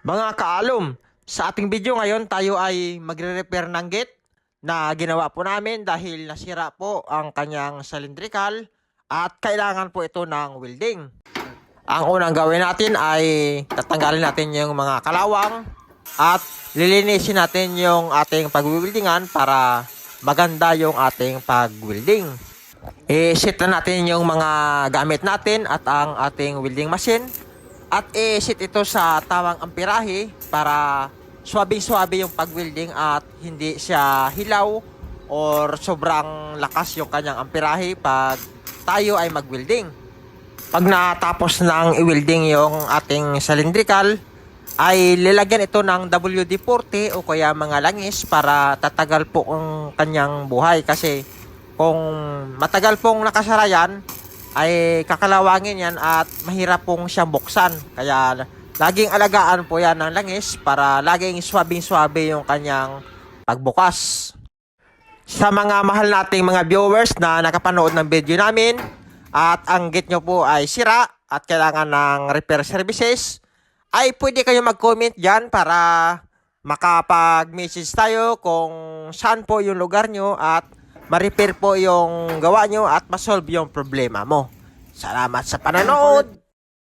Mga kaalom, sa ating video ngayon tayo ay magre-repair ng gate na ginawa po namin dahil nasira po ang kanyang cylindrical at kailangan po ito ng welding. Ang unang gawin natin ay tatanggalin natin yung mga kalawang at lilinisin natin yung ating pag-weldingan para maganda yung ating pag-welding. I-set na natin yung mga gamit natin at ang ating welding machine. At i-set ito sa tamang amperahe para swabing-swabe yung pag-welding at hindi siya hilaw or sobrang lakas yung kanyang amperahe pag tayo ay mag-welding. Pag natapos ng i-welding yung ating cylindrical, ay lilagyan ito ng WD-40 o kaya mga langis para tatagal po ang kanyang buhay. Kasi kung matagal pong nakasara yan, ay kakalawangin yan at mahirap pong siyang buksan. Kaya laging alagaan po yan ng langis para laging swabing-swabe yung kanyang pagbukas. Sa mga mahal nating mga viewers na nakapanood ng video namin at ang gate nyo po ay sira at kailangan ng repair services, ay pwede kayo mag-comment dyan para makapag-message tayo kung saan po yung lugar nyo at ma-repair po yung gawa nyo at ma-solve yung problema mo. Salamat sa pananood!